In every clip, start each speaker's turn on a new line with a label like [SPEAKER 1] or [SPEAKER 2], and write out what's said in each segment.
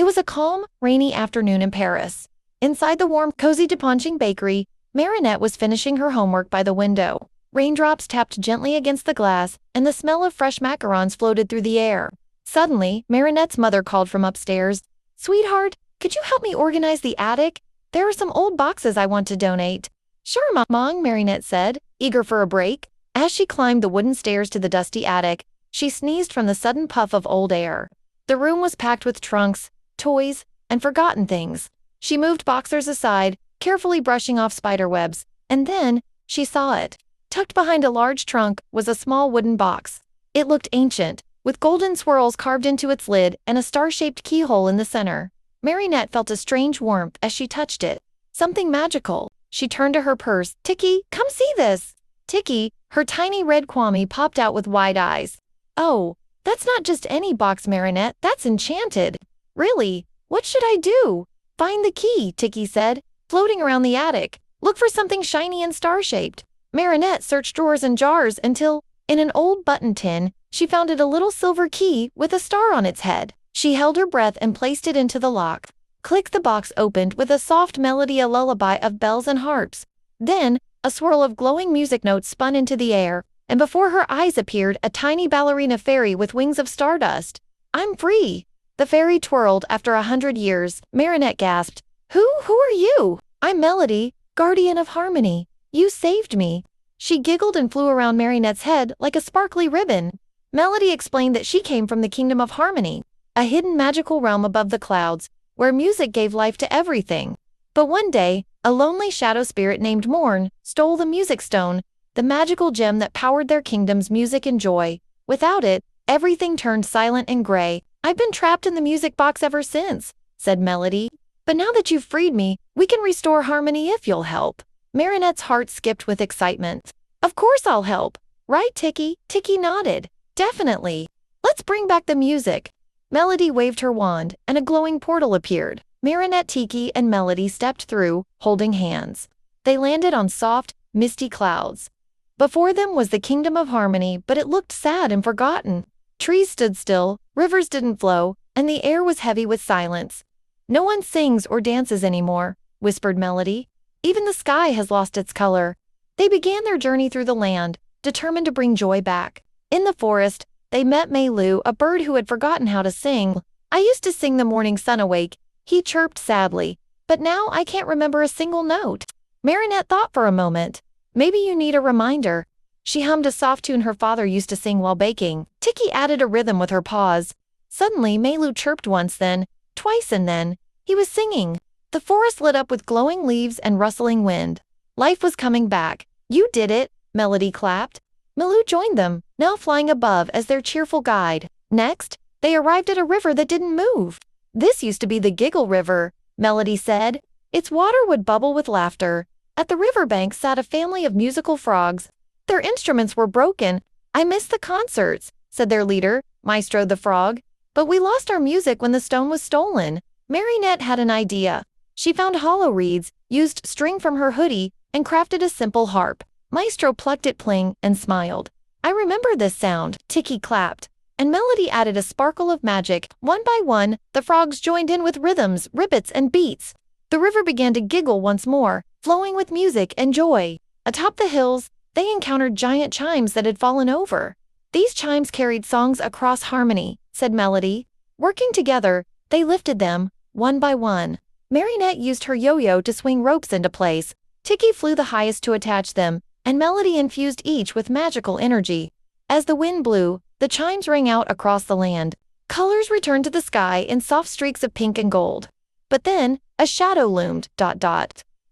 [SPEAKER 1] It was a calm, rainy afternoon in Paris. Inside the warm, cozy Dupain-Cheng bakery, Marinette was finishing her homework by the window. Raindrops tapped gently against the glass, and the smell of fresh macarons floated through the air. Suddenly, Marinette's mother called from upstairs. "Sweetheart, could you help me organize the attic? There are some old boxes I want to donate." "Sure, Mom," Marinette said, eager for a break. As she climbed the wooden stairs to the dusty attic, she sneezed from the sudden puff of old air. The room was packed with trunks, toys, and forgotten things. She moved boxers aside, carefully brushing off spiderwebs, and then she saw it. Tucked behind a large trunk was a small wooden box. It looked ancient, with golden swirls carved into its lid and a star-shaped keyhole in the center. Marinette felt a strange warmth as she touched it. Something magical. She turned to her purse. "Tikki, come see this." Tikki, her tiny red kwami, popped out with wide eyes. "Oh, that's not just any box, Marinette, that's enchanted." "Really? What should I do?" "Find the key," Tikki said, floating around the attic. "Look for something shiny and star-shaped." Marinette searched drawers and jars until, in an old button tin, she found a little silver key with a star on its head. She held her breath and placed it into the lock. Click, the box opened with a soft melody, a lullaby of bells and harps. Then, a swirl of glowing music notes spun into the air, and before her eyes appeared a tiny ballerina fairy with wings of stardust. "I'm free." The fairy twirled. "After 100 years, Marinette gasped. Who are you?" "I'm Melodie, guardian of harmony. You saved me." She giggled and flew around Marinette's head like a sparkly ribbon. Melodie explained that she came from the kingdom of harmony, a hidden magical realm above the clouds, where music gave life to everything. But one day, a lonely shadow spirit named Mourn stole the music stone, the magical gem that powered their kingdom's music and joy. Without it, everything turned silent and gray. "I've been trapped in the music box ever since," said Melodie. "But now that you've freed me, we can restore harmony if you'll help." Marinette's heart skipped with excitement. "Of course I'll help. Right, Tikki?" Tikki nodded. "Definitely. Let's bring back the music." Melodie waved her wand, and a glowing portal appeared. Marinette, Tikki, and Melodie stepped through, holding hands. They landed on soft, misty clouds. Before them was the kingdom of harmony, but it looked sad and forgotten. Trees stood still, rivers didn't flow, and the air was heavy with silence. "No one sings or dances anymore," whispered Melodie. "Even the sky has lost its color." They began their journey through the land, determined to bring joy back. In the forest, they met Melodie, a bird who had forgotten how to sing. "I used to sing the morning sun awake," he chirped sadly, "but now I can't remember a single note." Marinette thought for a moment. "Maybe you need a reminder." She hummed a soft tune her father used to sing while baking. Tikki added a rhythm with her paws. Suddenly, Melodie chirped once, then twice, and then he was singing. The forest lit up with glowing leaves and rustling wind. Life was coming back. "You did it," Melodie clapped. Melodie joined them, now flying above as their cheerful guide. Next, they arrived at a river that didn't move. "This used to be the Giggle River," Melodie said. Its water would bubble with laughter. At the riverbank sat a family of musical frogs. Their instruments were broken. "I miss the concerts," said their leader, Maestro the Frog. "But we lost our music when the stone was stolen." Marinette had an idea. She found hollow reeds, used string from her hoodie, and crafted a simple harp. Maestro plucked it, playing, and smiled. "I remember this sound," Tikki clapped. And Melodie added a sparkle of magic. One by one, the frogs joined in with rhythms, ribbits, and beats. The river began to giggle once more, flowing with music and joy. Atop the hills, they encountered giant chimes that had fallen over. "These chimes carried songs across harmony," said Melodie. Working together, they lifted them, one by one. Marinette used her yo-yo to swing ropes into place. Tikki flew the highest to attach them, and Melodie infused each with magical energy. As the wind blew, the chimes rang out across the land. Colors returned to the sky in soft streaks of pink and gold. But then, a shadow loomed.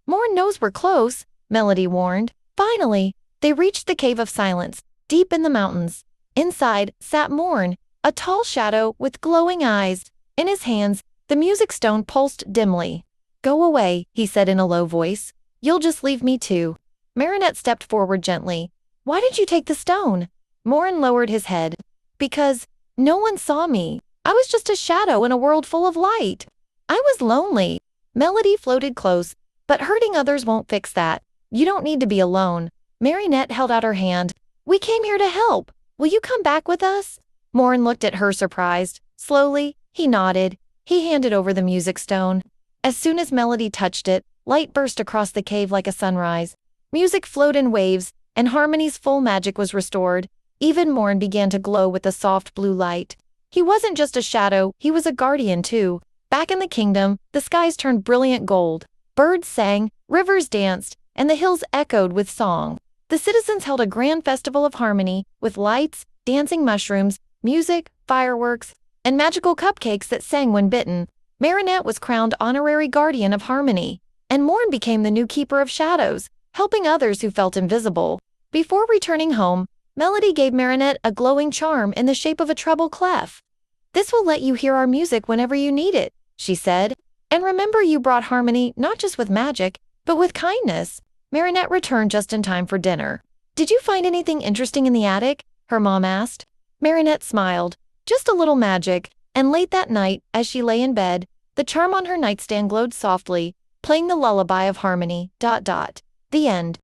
[SPEAKER 1] "Mourn knows we're close," Melodie warned. Finally, they reached the cave of silence, deep in the mountains. Inside sat Mourn, a tall shadow with glowing eyes. In his hands, the music stone pulsed dimly. "Go away," he said in a low voice. "You'll just leave me too." Marinette stepped forward gently. "Why did you take the stone?" Mourn lowered his head. "Because no one saw me. I was just a shadow in a world full of light. I was lonely." Melodie floated close. "But hurting others won't fix that. You don't need to be alone." Marinette held out her hand. "We came here to help. Will you come back with us?" Mourn looked at her surprised. Slowly, he nodded. He handed over the music stone. As soon as Melodie touched it, light burst across the cave like a sunrise. Music flowed in waves, and Harmony's full magic was restored. Even Mourn began to glow with the soft blue light. He wasn't just a shadow, he was a guardian too. Back in the kingdom, the skies turned brilliant gold. Birds sang, rivers danced, and the hills echoed with song. The citizens held a grand festival of harmony, with lights, dancing mushrooms, music, fireworks, and magical cupcakes that sang when bitten. Marinette was crowned honorary guardian of harmony, and Mourn became the new keeper of shadows, helping others who felt invisible. Before returning home, Melodie gave Marinette a glowing charm in the shape of a treble clef. "This will let you hear our music whenever you need it," she said. "And remember, you brought harmony not just with magic, but with kindness." Marinette returned just in time for dinner. "Did you find anything interesting in the attic?" her mom asked. Marinette smiled. "Just a little magic." And late that night, as she lay in bed, the charm on her nightstand glowed softly, playing the lullaby of harmony. The end.